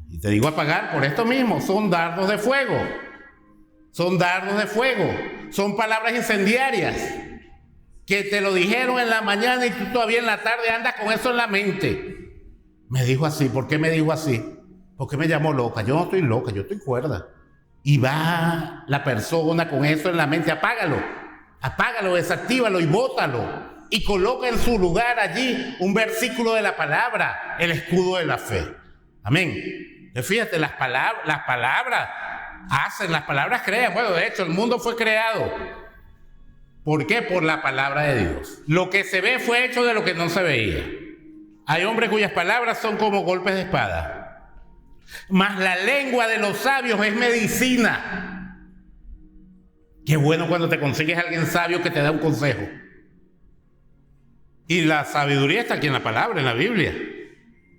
Y te digo apagar por esto mismo, son dardos de fuego. Son dardos de fuego. Son palabras incendiarias que te lo dijeron en la mañana y tú todavía en la tarde andas con eso en la mente. Me dijo así. ¿Por qué me dijo así? ¿Por qué me llamó loca? Yo no estoy loca, yo estoy cuerda. Y va la persona con eso en la mente. Apágalo, desactívalo y bótalo. Y coloca en su lugar allí un versículo de la palabra, el escudo de la fe. Amén. Fíjate, las palabras hacen, las palabras crean. Bueno, de hecho, el mundo fue creado. ¿Por qué? Por la palabra de Dios. Lo que se ve fue hecho de lo que no se veía. Hay hombres cuyas palabras son como golpes de espada. Mas la lengua de los sabios es medicina. Qué bueno cuando te consigues a alguien sabio que te da un consejo. Y la sabiduría está aquí en la palabra, en la Biblia.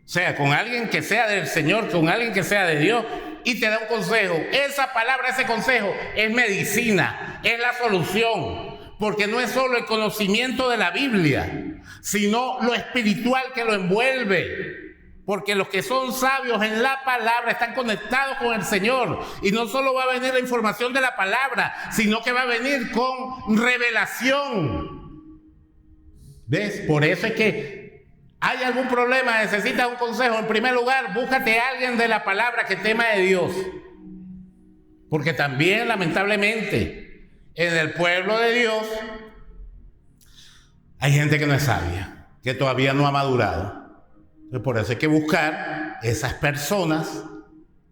O sea, con alguien que sea del Señor, con alguien que sea de Dios y te da un consejo. Esa palabra, ese consejo es medicina, es la solución. Porque no es solo el conocimiento de la Biblia, sino lo espiritual que lo envuelve. Porque los que son sabios en la palabra están conectados con el Señor. Y no solo va a venir la información de la palabra, sino que va a venir con revelación. ¿Ves? Por eso es que hay algún problema, necesitas un consejo. En primer lugar, búscate a alguien de la palabra que tema de Dios. Porque también, lamentablemente, en el pueblo de Dios hay gente que no es sabia, que todavía no ha madurado. Por eso hay que buscar esas personas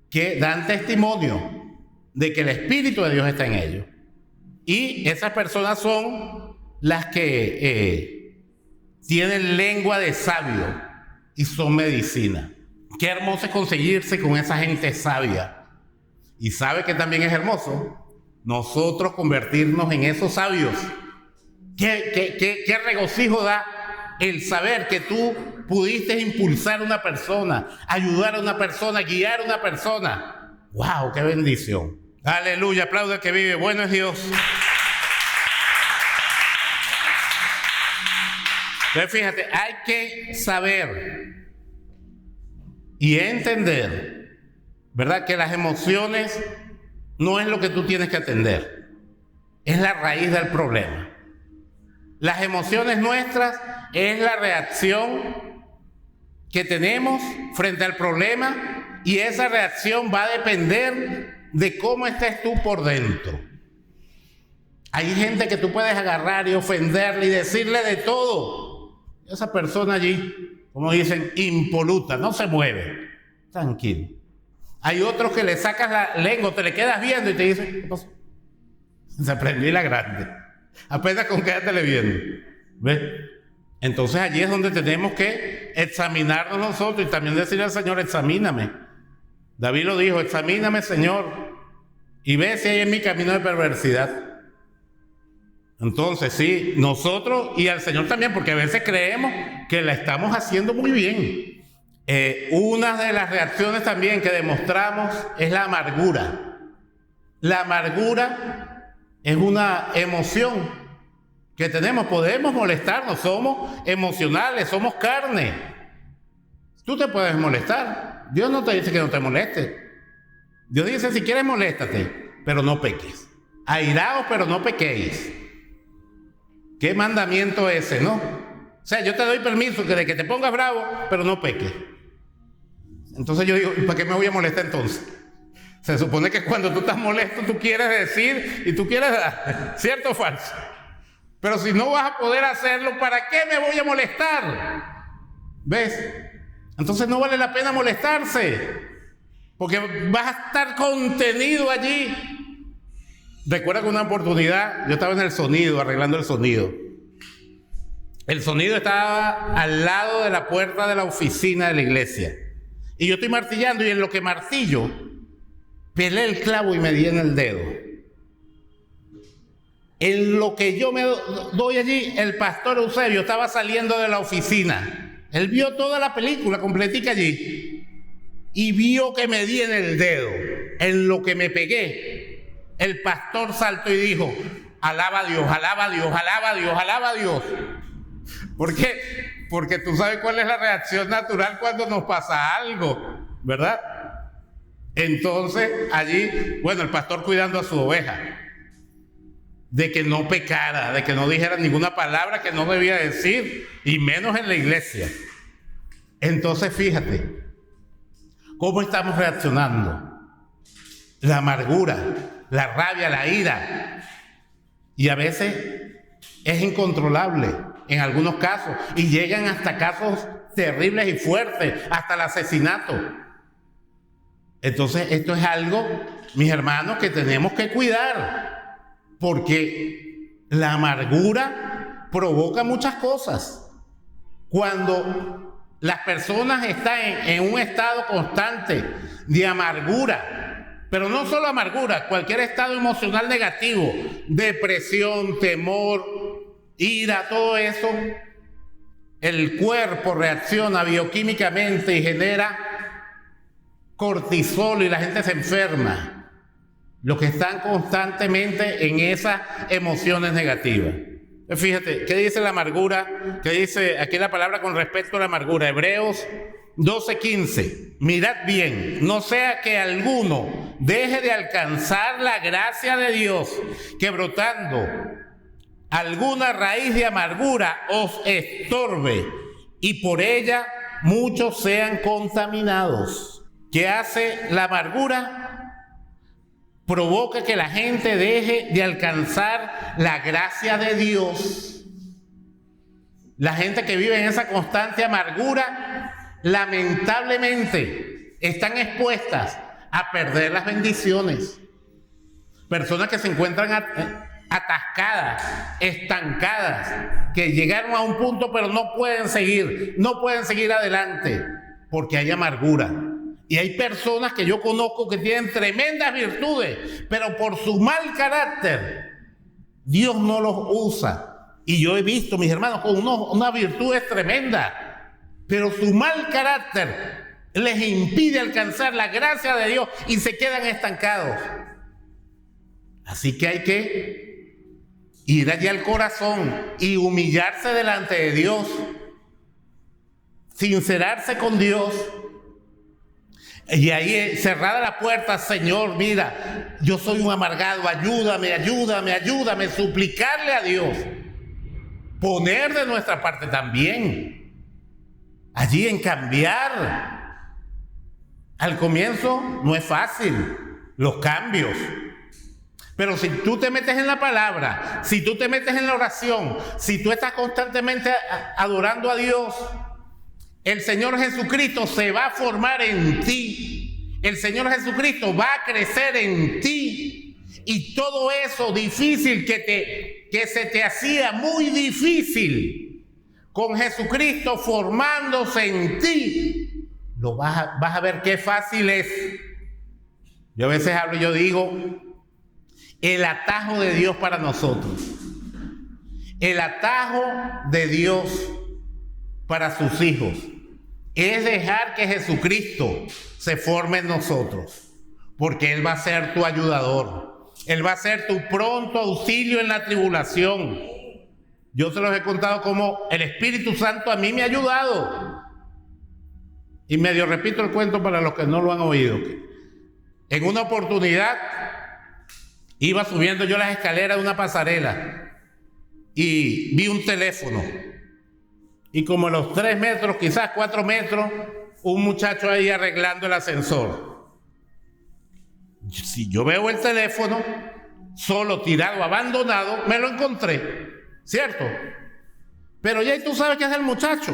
que dan testimonio de que el Espíritu de Dios está en ellos. Y esas personas son las que tienen lengua de sabio y son medicina. Qué hermoso es conseguirse con esa gente sabia. Y sabe que también es hermoso nosotros convertirnos en esos sabios. Qué regocijo da el saber que tú pudiste impulsar a una persona, ayudar a una persona, guiar a una persona. ¡Wow! ¡Qué bendición! ¡Aleluya! Aplauda el que vive. Bueno es Dios. Entonces, fíjate, hay que saber y entender, ¿verdad? Que las emociones no es lo que tú tienes que atender. Es la raíz del problema. Las emociones nuestras es la reacción que tenemos frente al problema, y esa reacción va a depender de cómo estés tú por dentro. Hay gente que tú puedes agarrar y ofenderle y decirle de todo. Esa persona allí, como dicen, impoluta, no se mueve, tranquilo. Hay otros que le sacas la lengua, te le quedas viendo y te dicen, ¿qué pasó? Se prendió la grande. Apenas con quédatele viendo. ¿Ves? Entonces allí es donde tenemos que examinarnos nosotros y también decirle al Señor, examíname. David lo dijo, examíname, Señor, y ve si hay en mi camino de perversidad. Entonces sí, nosotros y al Señor también, porque a veces creemos que la estamos haciendo muy bien. Una de las reacciones también que demostramos es la amargura. La amargura es una emoción que tenemos, podemos molestarnos, somos emocionales, somos carne. Tú te puedes molestar. Dios no te dice que no te molestes. Dios dice, si quieres moléstate, pero no peques. Airaos, pero no pequéis. ¿Qué mandamiento ese, no? O sea, yo te doy permiso de que te pongas bravo, pero no peques. Entonces yo digo, ¿para qué me voy a molestar entonces? Se supone que cuando tú estás molesto, tú quieres decir y tú quieres dar, ¿cierto o falso? Pero si no vas a poder hacerlo, ¿para qué me voy a molestar? ¿Ves? Entonces no vale la pena molestarse, porque vas a estar contenido allí. Recuerda que una oportunidad, yo estaba en el sonido, arreglando el sonido. El sonido estaba al lado de la puerta de la oficina de la iglesia. Y yo estoy martillando, y en lo que martillo, pelé el clavo y me di en el dedo. En lo que yo me doy allí, el pastor Eusebio estaba saliendo de la oficina. Él vio toda la película completica allí y vio que me di en el dedo. En lo que me pegué, el pastor saltó y dijo, alaba a Dios, alaba a Dios, alaba a Dios, alaba a Dios. ¿Por qué? Porque tú sabes cuál es la reacción natural cuando nos pasa algo, ¿verdad? Entonces allí, bueno, el pastor cuidando a su oveja, de que no pecara, de que no dijera ninguna palabra que no debía decir, y menos en la iglesia. Entonces fíjate cómo estamos reaccionando. La amargura, la rabia, la ira, y a veces es incontrolable en algunos casos, y llegan hasta casos terribles y fuertes, hasta el asesinato. Entonces esto es algo, mis hermanos, que tenemos que cuidar, porque la amargura provoca muchas cosas. Cuando las personas están en un estado constante de amargura, pero no solo amargura, cualquier estado emocional negativo, depresión, temor, ira, todo eso, el cuerpo reacciona bioquímicamente y genera cortisol y la gente se enferma. Los que están constantemente en esas emociones negativas. Fíjate, ¿qué dice la amargura? ¿Qué dice aquí la palabra con respecto a la amargura? Hebreos 12:15. Mirad bien, no sea que alguno deje de alcanzar la gracia de Dios, que brotando alguna raíz de amargura os estorbe, y por ella muchos sean contaminados. ¿Qué hace la amargura? Provoca que la gente deje de alcanzar la gracia de Dios. La gente que vive en esa constante amargura, lamentablemente, están expuestas a perder las bendiciones. Personas que se encuentran atascadas, estancadas, que llegaron a un punto pero no pueden seguir adelante, porque hay amargura. Y hay personas que yo conozco que tienen tremendas virtudes, pero por su mal carácter, Dios no los usa. Y yo he visto, mis hermanos, con unas virtudes tremendas, pero su mal carácter les impide alcanzar la gracia de Dios y se quedan estancados. Así que hay que ir allí al corazón y humillarse delante de Dios, sincerarse con Dios. Y ahí cerrada la puerta, Señor, mira, yo soy un amargado, ayúdame, ayúdame, ayúdame, suplicarle a Dios, poner de nuestra parte también. allí en cambiar. Al comienzo no es fácil los cambios. Pero si tú te metes en la palabra, si tú te metes en la oración, si tú estás constantemente adorando a Dios, el Señor Jesucristo se va a formar en ti. El Señor Jesucristo va a crecer en ti. Y todo eso difícil que se te hacía muy difícil, con Jesucristo formándose en ti, lo vas a ver qué fácil es. Yo a veces hablo y yo digo, el atajo de Dios para nosotros, el atajo de Dios para sus hijos, es dejar que Jesucristo se forme en nosotros, porque Él va a ser tu ayudador, Él va a ser tu pronto auxilio en la tribulación. Yo se los he contado cómo el Espíritu Santo a mí me ha ayudado. Y medio repito el cuento para los que no lo han oído. En una oportunidad iba subiendo yo las escaleras de una pasarela y vi un teléfono. Y como a los 3 metros, quizás 4 metros, un muchacho ahí arreglando el ascensor. Si yo veo el teléfono, solo, tirado, abandonado, me lo encontré, ¿cierto? Pero ya tú sabes qué es el muchacho.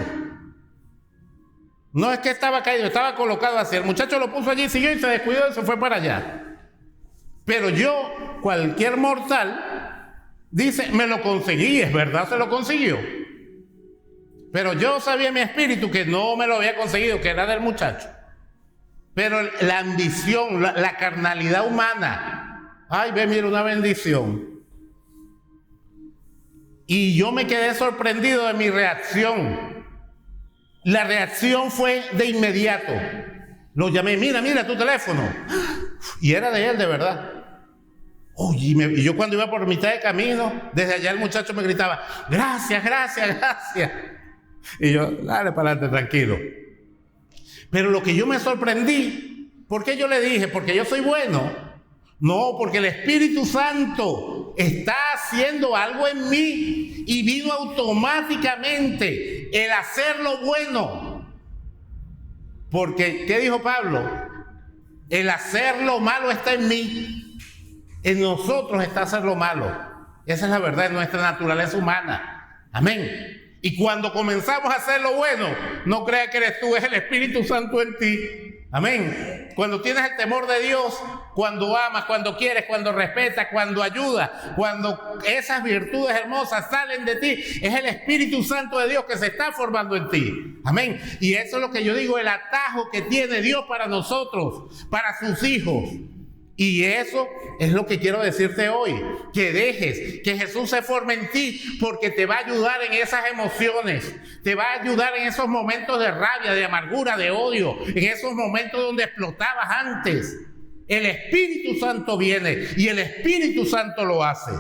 No es que estaba caído, estaba colocado así. El muchacho lo puso allí, siguió y se descuidó y se fue para allá. Pero yo, cualquier mortal, dice, me lo conseguí, es verdad, se lo consiguió. Pero yo sabía en mi espíritu que no me lo había conseguido, que era del muchacho. Pero la ambición, la carnalidad humana, ay, ve, mira, una bendición. Y yo me quedé sorprendido de mi reacción. La reacción fue de inmediato. Lo llamé, mira tu teléfono. Y era de él, de verdad. Oye, y yo cuando iba por mitad de camino, desde allá el muchacho me gritaba, gracias. Y yo, dale para adelante, tranquilo. Pero lo que yo me sorprendí, ¿por qué yo le dije? ¿Porque yo soy bueno? No, porque el Espíritu Santo está haciendo algo en mí y vino automáticamente el hacer lo bueno. Porque, ¿qué dijo Pablo? El hacer lo malo está en mí. En nosotros está hacer lo malo. Esa es la verdad, es nuestra naturaleza humana. Amén. Y cuando comenzamos a hacer lo bueno, no creas que eres tú, es el Espíritu Santo en ti. Amén. Cuando tienes el temor de Dios, cuando amas, cuando quieres, cuando respetas, cuando ayudas, cuando esas virtudes hermosas salen de ti, es el Espíritu Santo de Dios que se está formando en ti. Amén. Y eso es lo que yo digo, el atajo que tiene Dios para nosotros, para sus hijos. Y eso es lo que quiero decirte hoy, que dejes que Jesús se forme en ti, porque te va a ayudar en esas emociones, te va a ayudar en esos momentos de rabia, de amargura, de odio, en esos momentos donde explotabas antes. El Espíritu Santo viene y el Espíritu Santo lo hace.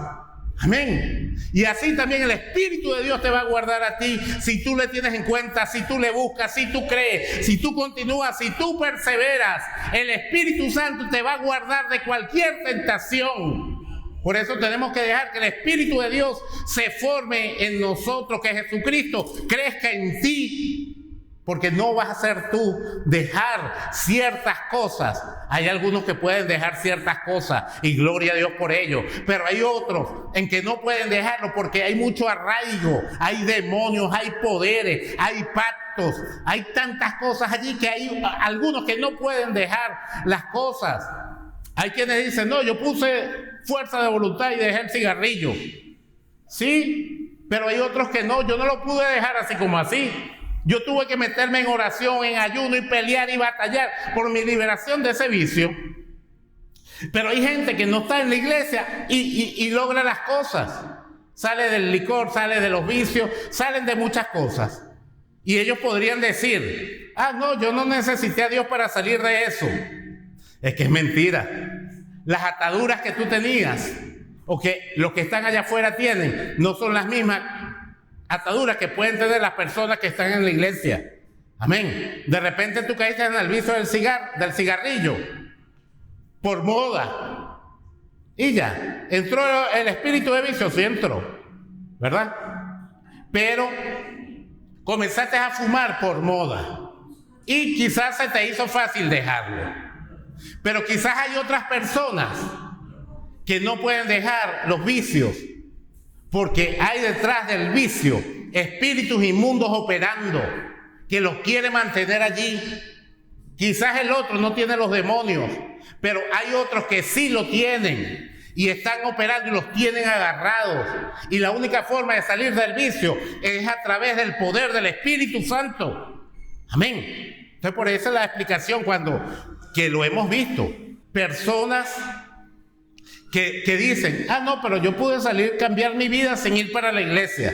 Amén. Y así también el Espíritu de Dios te va a guardar a ti si tú le tienes en cuenta, si tú le buscas, si tú crees, si tú continúas, si tú perseveras. El Espíritu Santo te va a guardar de cualquier tentación. Por eso tenemos que dejar que el Espíritu de Dios se forme en nosotros, que Jesucristo crezca en ti. Porque no vas a ser tú dejar ciertas cosas. Hay algunos que pueden dejar ciertas cosas y gloria a Dios por ello. Pero hay otros en que no pueden dejarlo porque hay mucho arraigo, hay demonios, hay poderes, hay pactos, hay tantas cosas allí que hay algunos que no pueden dejar las cosas. Hay quienes dicen, no, yo puse fuerza de voluntad y dejé el cigarrillo. Sí, pero hay otros que no, yo no lo pude dejar así como así. Yo tuve que meterme en oración, en ayuno y pelear y batallar por mi liberación de ese vicio. Pero hay gente que no está en la iglesia y logra las cosas. Sale del licor, sale de los vicios, salen de muchas cosas. Y ellos podrían decir, no, yo no necesité a Dios para salir de eso. Es que es mentira. Las ataduras que tú tenías o que los que están allá afuera tienen no son las mismas ataduras que pueden tener las personas que están en la iglesia. Amén. De repente tú caíste en el vicio del cigarrillo por moda y ya entró el espíritu de vicio, sí entró, ¿verdad? Pero Comenzaste a fumar por moda y quizás se te hizo fácil dejarlo. Pero quizás hay otras personas que no pueden dejar los vicios porque hay detrás del vicio espíritus inmundos operando que los quiere mantener allí. Quizás el otro no tiene los demonios, pero hay otros que sí lo tienen y están operando y los tienen agarrados. Y la única forma de salir del vicio es a través del poder del Espíritu Santo. Amén. Entonces por eso es la explicación que lo hemos visto. Personas que dicen, no, pero yo pude cambiar mi vida sin ir para la iglesia.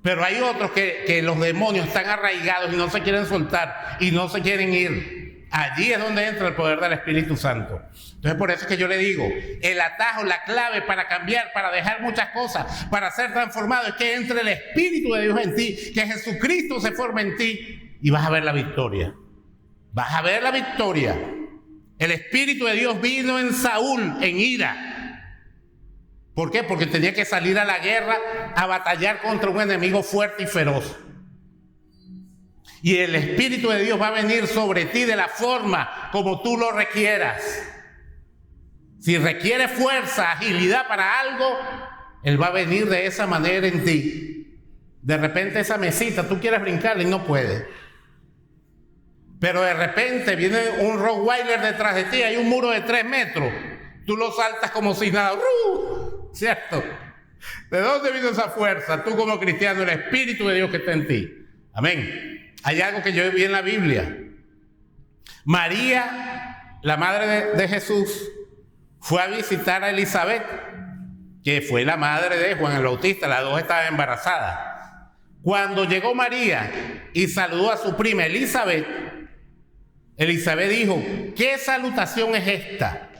Pero hay otros que los demonios están arraigados y no se quieren soltar y no se quieren ir. Allí es donde entra el poder del Espíritu Santo. Entonces por eso es que yo le digo, el atajo, la clave para cambiar, para dejar muchas cosas, para ser transformado, es que entre el Espíritu de Dios en ti, que Jesucristo se forme en ti y vas a ver la victoria. Vas a ver la victoria. El Espíritu de Dios vino en Saúl en ira. ¿Por qué? Porque tenía que salir a la guerra a batallar contra un enemigo fuerte y feroz. Y el Espíritu de Dios va a venir sobre ti de la forma como tú lo requieras. Si requiere fuerza, agilidad para algo, Él va a venir de esa manera en ti. De repente esa mesita, tú quieres brincarla y no puedes. Pero de repente viene un Rottweiler detrás de ti, hay un muro de 3 metros. Tú lo saltas como si nada. ¿Cierto? ¿De dónde vino esa fuerza? Tú como cristiano, el Espíritu de Dios que está en ti. Amén. Hay algo que yo vi en la Biblia. María, la madre de Jesús, fue a visitar a Elizabeth, que fue la madre de Juan el Bautista. Las dos estaban embarazadas. Cuando llegó María y saludó a su prima Elizabeth, Elizabeth dijo, ¿qué salutación es esta?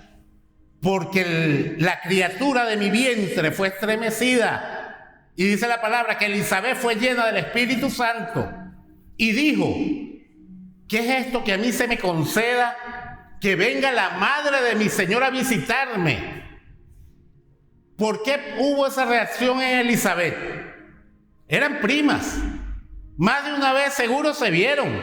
Porque la criatura de mi vientre fue estremecida. Y dice la palabra que Elizabeth fue llena del Espíritu Santo. Y dijo, ¿qué es esto que a mí se me conceda? Que venga la madre de mi Señor a visitarme. ¿Por qué hubo esa reacción en Elizabeth? Eran primas. Más de una vez seguro se vieron.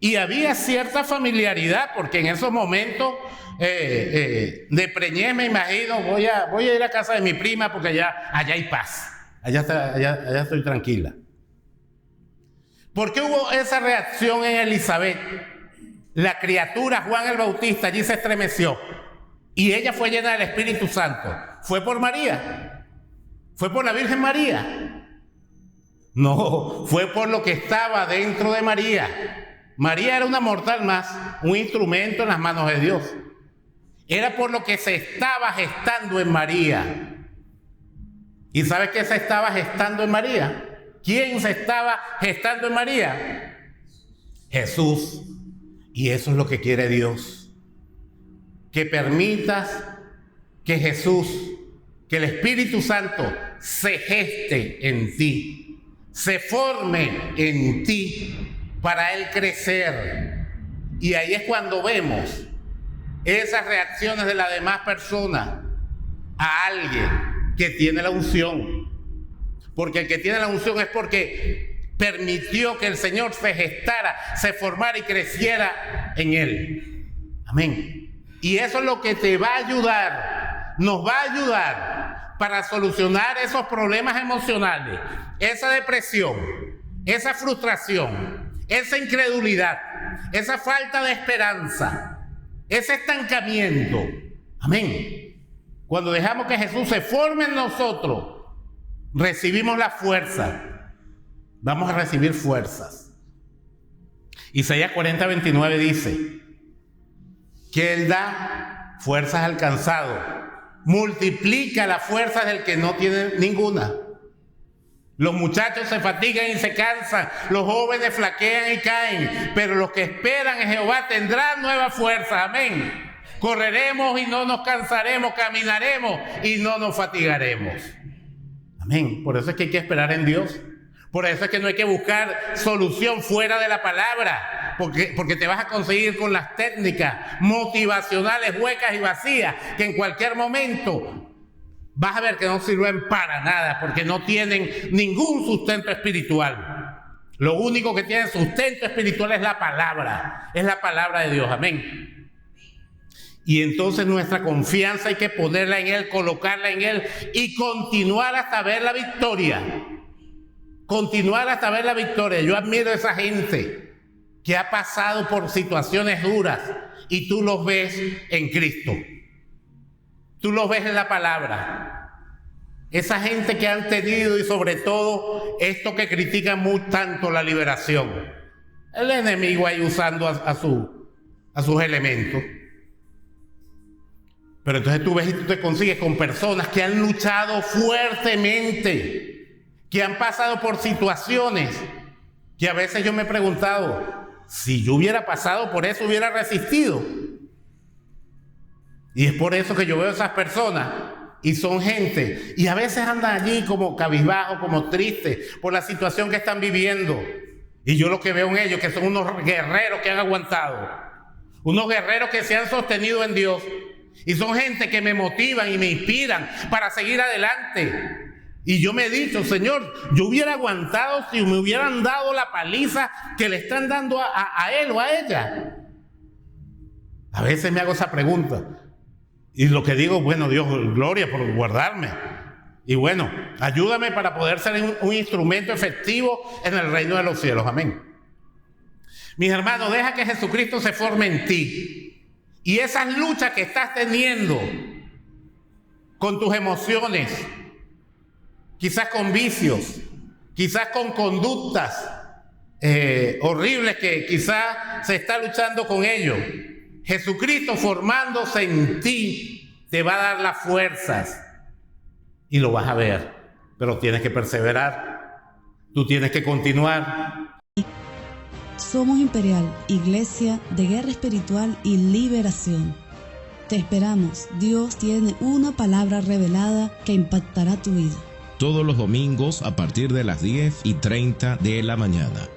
Y había cierta familiaridad, porque en esos momentos de preñez, me imagino, voy a ir a casa de mi prima porque allá hay paz. Allá estoy tranquila. ¿Por qué hubo esa reacción en Elizabeth? La criatura Juan el Bautista allí se estremeció y ella fue llena del Espíritu Santo. ¿Fue por María? ¿Fue por la Virgen María? No, fue por lo que estaba dentro de María. María era una mortal más, un instrumento en las manos de Dios. Era por lo que se estaba gestando en María. ¿Y sabes qué se estaba gestando en María? ¿Quién se estaba gestando en María? Jesús. Y eso es lo que quiere Dios. Que permitas que Jesús, que el Espíritu Santo se geste en ti, se forme en ti para Él crecer. Y ahí es cuando vemos esas reacciones de las demás personas a alguien que tiene la unción. Porque el que tiene la unción es porque permitió que el Señor se gestara, se formara y creciera en Él. Amén. Y eso es lo que te va a ayudar, nos va a ayudar para solucionar esos problemas emocionales, esa depresión, esa frustración, esa incredulidad, esa falta de esperanza, ese estancamiento. Amén. Cuando dejamos que Jesús se forme en nosotros, recibimos la fuerza. Vamos a recibir fuerzas. Isaías 40:29 dice que Él da fuerzas al cansado, multiplica las fuerzas del que no tiene ninguna. Los muchachos se fatigan y se cansan, los jóvenes flaquean y caen, pero los que esperan en Jehová tendrán nuevas fuerzas. Amén. Correremos y no nos cansaremos, caminaremos y no nos fatigaremos. Amén. Por eso es que hay que esperar en Dios. Por eso es que no hay que buscar solución fuera de la palabra, porque te vas a conseguir con las técnicas motivacionales huecas y vacías, que en cualquier momento vas a ver que no sirven para nada, porque no tienen ningún sustento espiritual. Lo único que tiene sustento espiritual es la palabra de Dios, amén. Y entonces nuestra confianza hay que ponerla en Él, colocarla en Él y continuar hasta ver la victoria. Continuar hasta ver la victoria. Yo admiro a esa gente que ha pasado por situaciones duras y tú los ves en Cristo. Tú los ves en la palabra. Esa gente que han tenido, y sobre todo esto que critican muy tanto, la liberación. El enemigo ahí usando a sus elementos. Pero entonces tú ves y tú te consigues con personas que han luchado fuertemente, que han pasado por situaciones que a veces yo me he preguntado, si yo hubiera pasado por eso, hubiera resistido. Y es por eso que yo veo a esas personas y son gente, y a veces andan allí como cabizbajos, como tristes por la situación que están viviendo. Y yo lo que veo en ellos que son unos guerreros que han aguantado, unos guerreros que se han sostenido en Dios, y son gente que me motivan y me inspiran para seguir adelante. Y yo me he dicho, Señor, yo hubiera aguantado si me hubieran dado la paliza que le están dando a él o a ella. A veces me hago esa pregunta. Y lo que digo, bueno, Dios, gloria por guardarme. Y bueno, ayúdame para poder ser un instrumento efectivo en el reino de los cielos. Amén. Mis hermanos, deja que Jesucristo se forme en ti. Y esas luchas que estás teniendo con tus emociones, quizás con vicios, quizás con conductas horribles que quizás se está luchando con ellos, Jesucristo formándose en ti te va a dar las fuerzas y lo vas a ver, pero tienes que perseverar, tú tienes que continuar. Somos Imperial, Iglesia de Guerra Espiritual y Liberación. Te esperamos. Dios tiene una palabra revelada que impactará tu vida. Todos los domingos a partir de las 10:30 de la mañana.